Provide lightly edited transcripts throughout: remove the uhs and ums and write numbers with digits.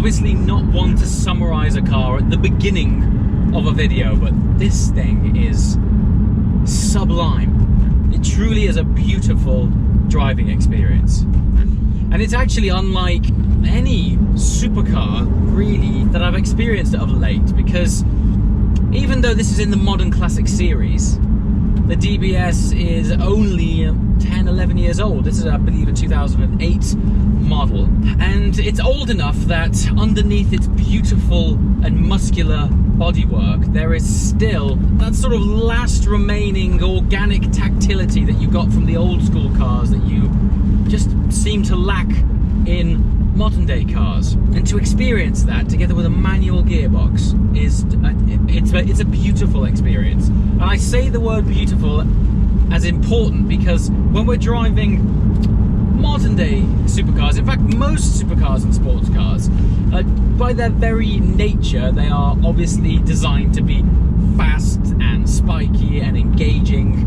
obviously not one to summarize a car at the beginning of a video, but this thing is sublime. It truly is a beautiful driving experience. And it's actually unlike any supercar, really, that I've experienced of late, because even though this is in the modern classic series, the DBS is only 10, 11 years old. This is, I believe, a 2008 model. And it's old enough that underneath its beautiful and muscular bodywork, there is still that sort of last remaining organic tactility that you got from the old school cars that you just seem to lack in modern day cars. And to experience that together with a manual gearbox is it's a beautiful experience. And I say the word beautiful as important because when we're driving modern day supercars, in fact most supercars and sports cars, by their very nature they are obviously designed to be fast and spiky and engaging,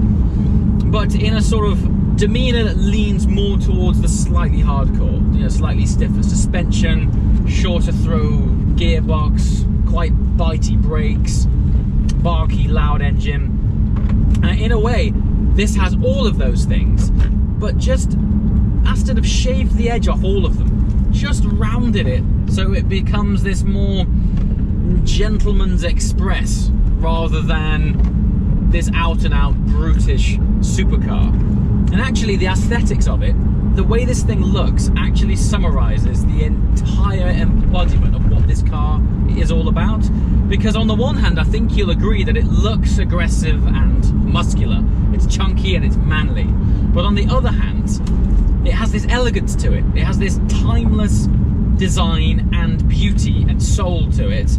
but in a sort of demeanor that leans more towards the slightly hardcore, slightly stiffer suspension, shorter throw gearbox, quite bitey brakes, barky loud engine. In a way, this has all of those things, but just Aston have shaved the edge off all of them, just rounded it so it becomes this more gentleman's express rather than this out and out brutish supercar. And actually the aesthetics of it, the way this thing looks, actually summarizes the entire embodiment of what this car is all about. Because on the one hand, I think you'll agree that it looks aggressive and muscular. It's chunky and it's manly. But on the other hand, it has this elegance to it. It has this timeless design and beauty and soul to it,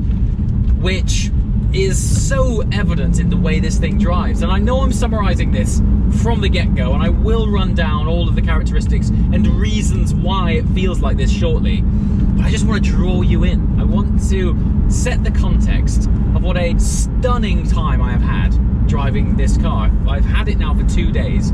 which is so evident in the way this thing drives. And I know I'm summarizing this from the get-go, and I will run down all of the characteristics and reasons why it feels like this shortly, but I just want to draw you in. I want to set the context of what a stunning time I have had driving this car. I've had it now for 2 days,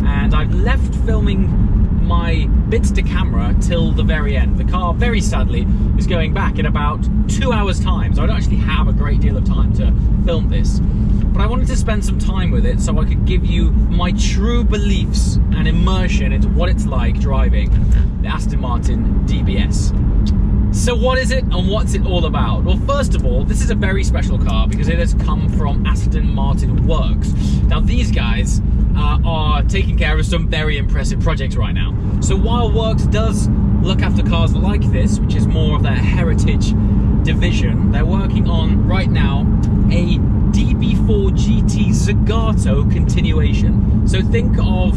and I've left filming my bits to camera till the very end. The car, very sadly, is going back in about 2 hours time, so I don't actually have a great deal of time to film this. But I wanted to spend some time with it so I could give you my true beliefs and immersion into what it's like driving the Aston Martin DBS. So what is it and what's it all about? Well, first of all, this is a very special car because it has come from Aston Martin Works. Now these guys are taking care of some very impressive projects right now. So while Works does look after cars like this, which is more of their heritage division, they're working on right now a DB4 GT Zagato continuation. So think of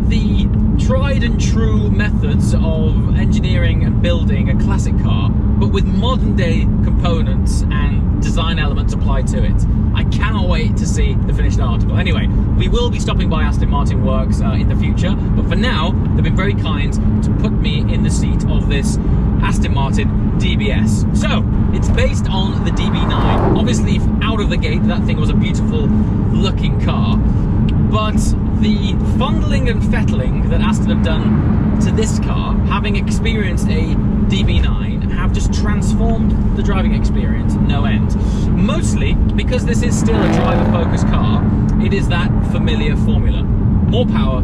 the tried and true methods of engineering and building a classic car, but with modern day components and design elements applied to it. I cannot wait to see the finished article. Anyway, we will be stopping by Aston Martin Works in the future, but for now, they've been very kind to put me in the seat of this Aston Martin DBS. So, it's based on the DB9. Obviously, out of the gate, that thing was a beautiful looking car, but the fondling and fettling that Aston have done to this car, having experienced a DB9, have just transformed the driving experience no end. Mostly because this is still a driver-focused car, it is that familiar formula. More power,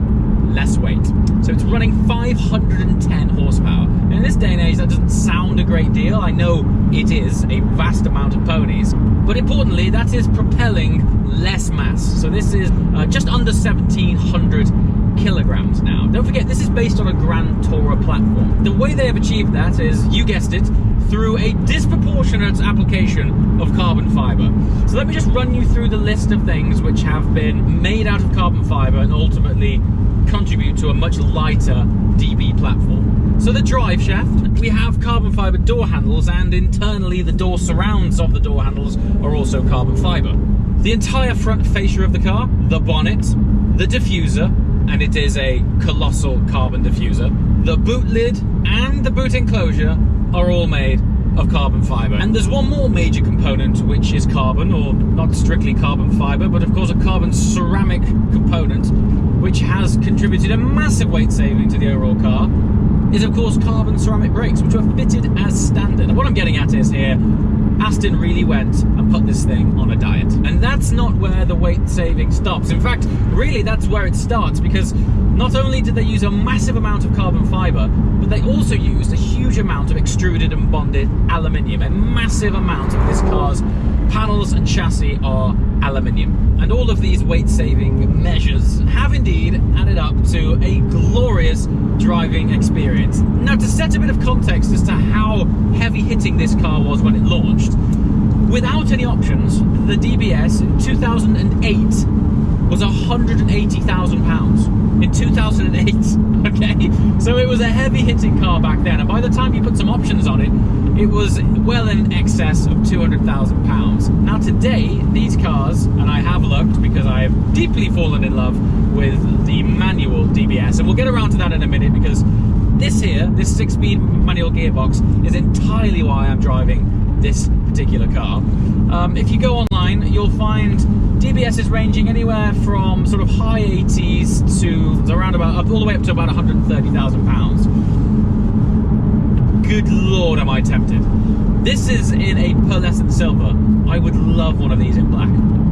less weight. So it's running 510 horsepower. And in this day and age, that doesn't sound a great deal. I know it is a vast amount of ponies, but importantly, that is propelling less mass. So this is just under 1,700 kilograms now. Don't forget, this is based on a Grand Tourer platform. The way they have achieved that is, you guessed it, through a disproportionate application of carbon fiber. So let me just run you through the list of things which have been made out of carbon fiber and ultimately contribute to a much lighter DB platform. So the drive shaft, we have carbon fiber door handles, and internally the door surrounds of the door handles are also carbon fiber. The entire front fascia of the car, the bonnet, the diffuser, and it is a colossal carbon diffuser, the boot lid and the boot enclosure are all made of carbon fiber. And there's one more major component which is carbon, or not strictly carbon fiber, but of course a carbon ceramic component, which has contributed a massive weight saving to the overall car, is of course carbon ceramic brakes, which are fitted as standard. getting at is here, Aston really went and put this thing on a diet. And that's not where the weight saving stops. In fact, really that's where it starts, because not only did they use a massive amount of carbon fibre, but they also used a huge amount of extruded and bonded aluminium. A massive amount of this car's panels and chassis are aluminium. And all of these weight-saving measures have indeed added up to a glorious driving experience. Now, to set a bit of context as to how heavy-hitting this car was when it launched, without any options, the DBS in 2008 was £180,000. In 2008, okay? So it was a heavy-hitting car back then, and by the time you put some options on it, it was well in excess of £200,000. Now today, these cars, and I have looked because I have deeply fallen in love with the manual DBS, and we'll get around to that in a minute, because this 6-speed manual gearbox is entirely why I'm driving this particular car. If you go online, you'll find DBSs ranging anywhere from sort of high 80s to around about, all the way up to about £130,000. Good Lord, am I tempted. This is in a pearlescent silver. I would love one of these in black.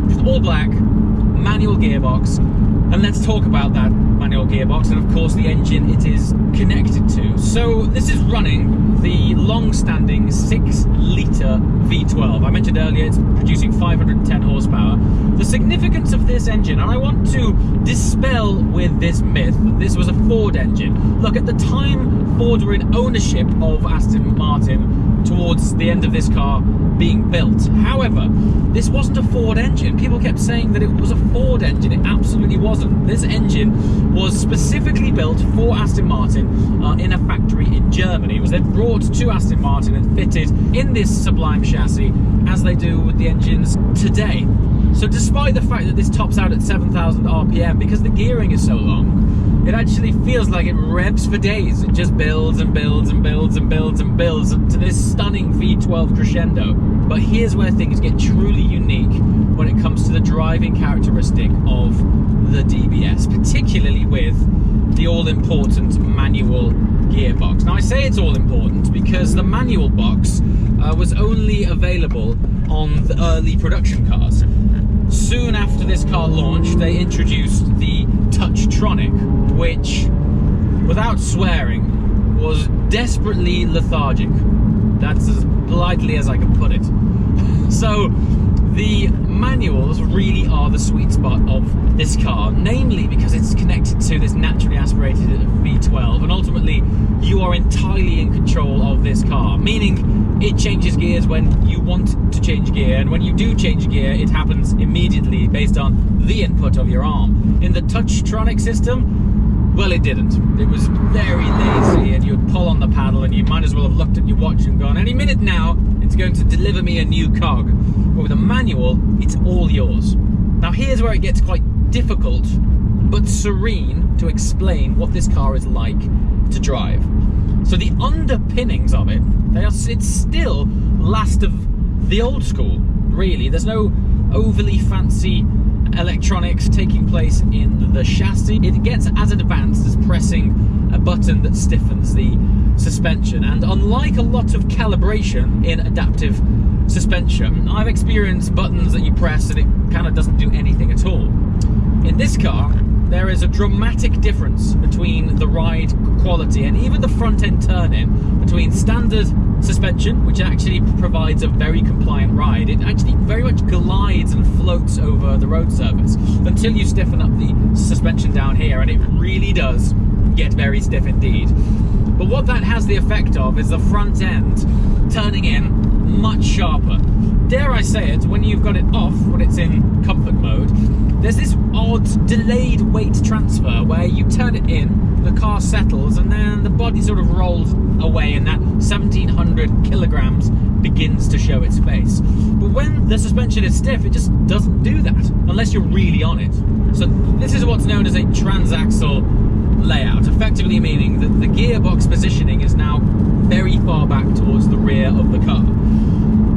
Just all black, manual gearbox. And let's talk about that manual gearbox and of course the engine it is connected to. So this is running the long-standing 6-litre V12. I mentioned earlier it's producing 510 horsepower. The significance of this engine, and I want to dispel with this myth that this was a Ford engine. Look, at the time Ford were in ownership of Aston Martin towards the end of this car being built. However, this wasn't a Ford engine. People kept saying that it was a Ford engine. It absolutely wasn't. This engine was specifically built for Aston Martin in a factory in Germany. It was then brought to Aston Martin and fitted in this sublime chassis, as they do with the engines today. So despite the fact that this tops out at 7,000 RPM, because the gearing is so long, it actually feels like it revs for days. It just builds and builds and builds and builds and builds to this stunning V12 crescendo. But here's where things get truly unique when it comes to the driving characteristic of the DBS, particularly with the all-important manual gearbox. Now I say it's all-important because the manual box was only available on the early production cars. Soon after this car launched, they introduced the Touchtronic, which, without swearing, was desperately lethargic. That's as politely as I can put it. So the manuals really are the sweet spot of this car, namely because it's connected to this naturally aspirated V12, and ultimately you are entirely in control of this car, meaning it changes gears when you want to change gear, and when you do change gear it happens immediately based on the input of your arm. In the Touchtronic system, well, it didn't. It was very lazy, and you'd pull on the paddle and you might as well have looked at your watch and gone, any minute now it's going to deliver me a new cog. But with a manual, it's all yours. Now here's where it gets quite difficult but serene to explain what this car is like to drive. So the underpinnings of it, it's still last of the old school, really. There's no overly fancy electronics taking place in the chassis. It gets as advanced as pressing a button that stiffens the suspension, and unlike a lot of calibration in adaptive suspension, I've experienced buttons that you press and it kind of doesn't do anything at all. In this car, there is a dramatic difference between the ride quality and even the front end turn-in between standard suspension, which actually provides a very compliant ride. It actually very much glides and floats over the road surface until you stiffen up the suspension down here, and it really does get very stiff indeed. But what that has the effect of is the front end turning in much sharper. Dare I say it, when you've got it off, when it's in comfort mode, there's this odd delayed weight transfer where you turn it in, the car settles, and then the body sort of rolls away and that 1,700 kilograms begins to show its face. But when the suspension is stiff, it just doesn't do that, unless you're really on it. So this is what's known as a transaxle layout, effectively meaning that the gearbox positioning is now very far back towards the rear of the car.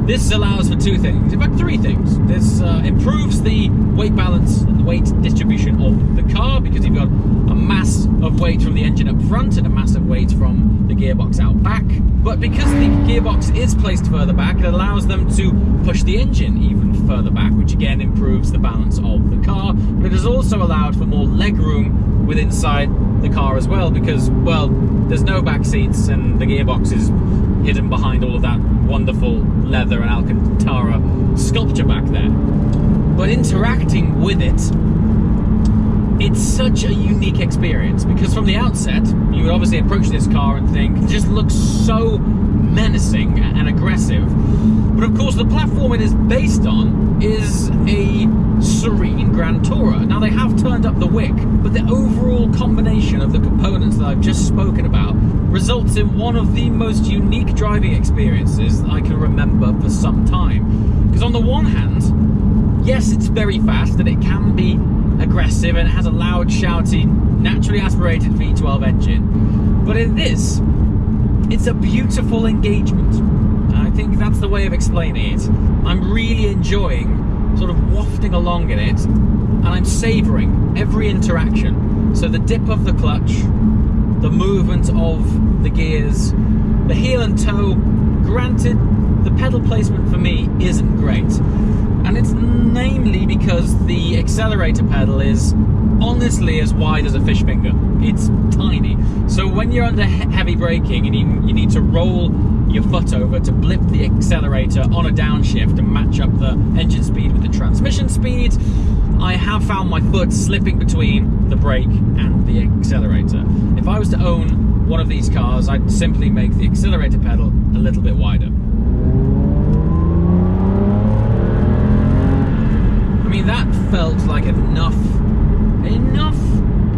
This allows for two things, in fact 3 things. This improves the weight balance and the weight distribution of the car, because you've got a mass of weight from the engine up front and a mass of weight from the gearbox out back. But because the gearbox is placed further back, it allows them to push the engine even further back, which again improves the balance of the car. But it has also allowed for more leg room within inside the car as well, because, well, there's no back seats and the gearbox is hidden behind all of that wonderful leather and Alcantara sculpture back there. But interacting with it, it's such a unique experience, because from the outset, you would obviously approach this car and think, it just looks so menacing and aggressive. But of course, the platform it is based on is a serene Grand Tourer. Now, they have turned up the wick, but the overall combination of the components that I've just spoken about results in one of the most unique driving experiences that I can remember for some time. Because on the one hand, yes, it's very fast and it can be aggressive and it has a loud, shouty, naturally aspirated V12 engine. But in this, it's a beautiful engagement. I think that's the way of explaining it. I'm really enjoying sort of wafting along in it, and I'm savouring every interaction. So the dip of the clutch, the movement of the gears, the heel and toe. Granted, the pedal placement for me isn't great, and it's namely because the accelerator pedal is honestly as wide as a fish finger. It's tiny. So when you're under heavy braking and you need to roll your foot over to blip the accelerator on a downshift and match up the engine speed with the transmission speed, I have found my foot slipping between the brake and the accelerator. If I was to own one of these cars, I'd simply make the accelerator pedal a little bit wider. I mean, that felt like enough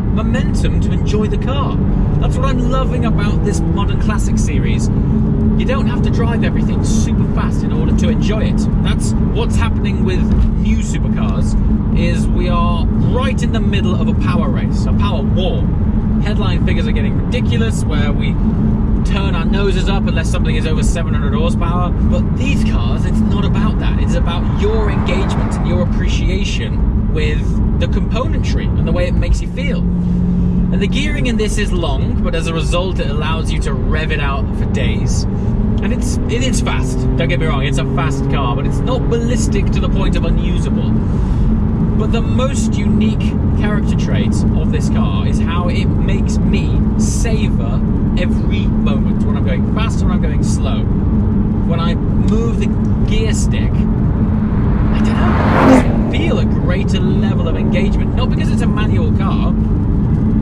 momentum to enjoy the car. That's what I'm loving about this Modern Classic series. You don't have to drive everything super fast in order to enjoy it. That's what's happening with new supercars, is we are right in the middle of a power race, a power war. Headline figures are getting ridiculous, where we turn our noses up unless something is over 700 horsepower. But these cars, it's not about that. It's about your engagement and your appreciation with the componentry and the way it makes you feel. And the gearing in this is long, but as a result, it allows you to rev it out for days. And it is fast. Don't get me wrong, it's a fast car, but it's not ballistic to the point of unusable. But the most unique character trait of this car is how it makes me savor every moment. When I'm going fast or when I'm going slow. When I move the gear stick, I don't know, I just feel a greater level of engagement. Not because it's a manual car,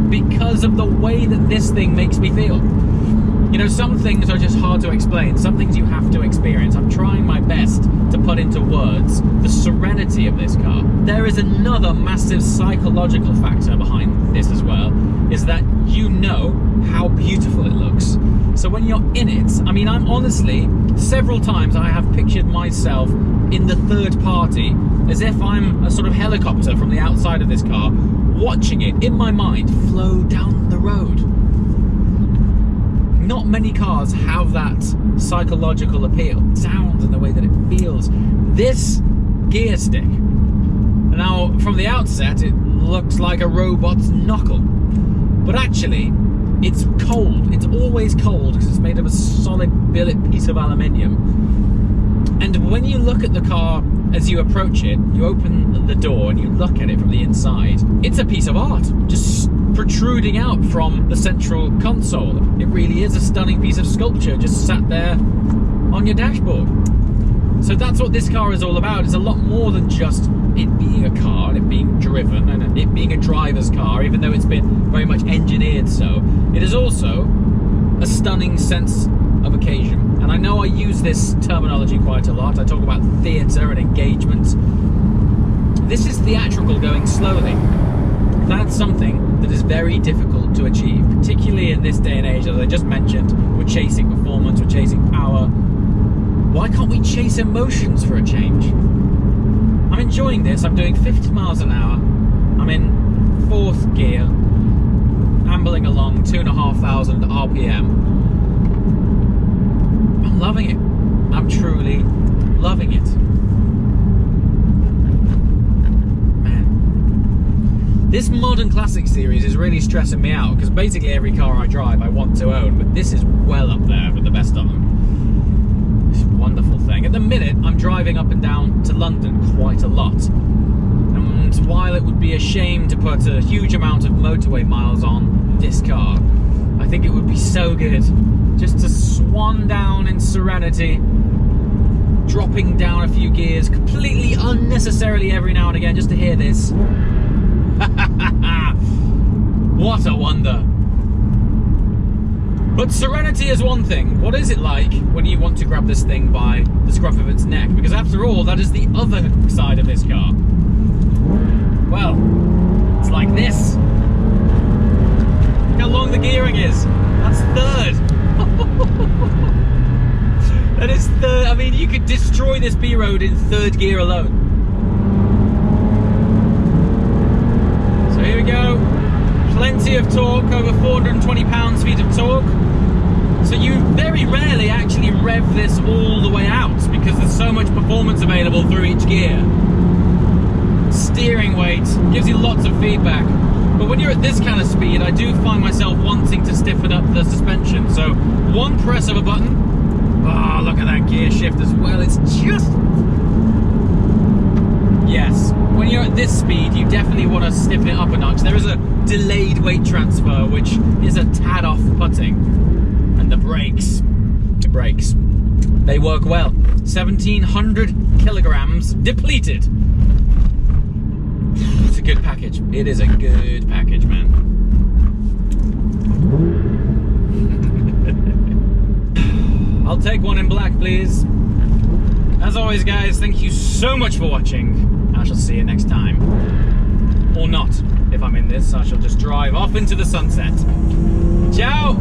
because of the way that this thing makes me feel. You know, some things are just hard to explain. Some things you have to experience. I'm trying my best to put into words the serenity of this car. There is another massive psychological factor behind this as well, is that you know how beautiful it looks. So when you're in it, I mean, I'm honestly, several times I have pictured myself in the third party, as if I'm a sort of helicopter from the outside of this car, watching it in my mind flow down the road. Not many cars have that psychological appeal. Sound and the way that it feels. This gear stick, now from the outset it looks like a robot's knuckle, but actually it's cold. It's always cold because it's made of a solid billet piece of aluminium. And when you look at the car as you approach it, you open the door and you look at it from the inside, it's a piece of art, just protruding out from the central console. It really is a stunning piece of sculpture just sat there on your dashboard. So that's what this car is all about. It's a lot more than just it being a car and it being driven and it being a driver's car, even though it's been very much engineered so. It is also a stunning sense of occasion. And I know I use this terminology quite a lot. I talk about theatre and engagement. This is theatrical going slowly. That's something that is very difficult to achieve, particularly in this day and age. As I just mentioned, we're chasing performance, we're chasing power. Why can't we chase emotions for a change? I'm enjoying this. I'm doing 50 miles an hour. I'm in fourth gear, ambling along 2,500 RPM. I'm loving it. I'm truly loving modern classic series is really stressing me out, because basically every car I drive I want to own, but this is well up there with the best of them. It's a wonderful thing. At the minute, I'm driving up and down to London quite a lot. And while it would be a shame to put a huge amount of motorway miles on this car, I think it would be so good just to swan down in serenity, dropping down a few gears completely unnecessarily every now and again just to hear this. What a wonder. But serenity is one thing. What is it like when you want to grab this thing by the scruff of its neck? Because after all, that is the other side of this car. Well, it's like this. Look how long the gearing is. That's third. That is third. I mean, you could destroy this B road in third gear alone. So here we go. Plenty of torque, over 420 pounds-feet of torque. So you very rarely actually rev this all the way out because there's so much performance available through each gear. Steering weight gives you lots of feedback. But when you're at this kind of speed, I do find myself wanting to stiffen up the suspension. So one press of a button. Oh, look at that gear shift as well. It's just... Yes, when you're at this speed, you definitely want to stiffen it up a notch. There is a delayed weight transfer, which is a tad off-putting. And the brakes, they work well. 1,700 kilograms depleted. It's a good package. It is a good package, man. I'll take one in black, please. As always, guys, thank you so much for watching. I shall see you next time. Or not. If I'm in this, I shall just drive off into the sunset. Ciao!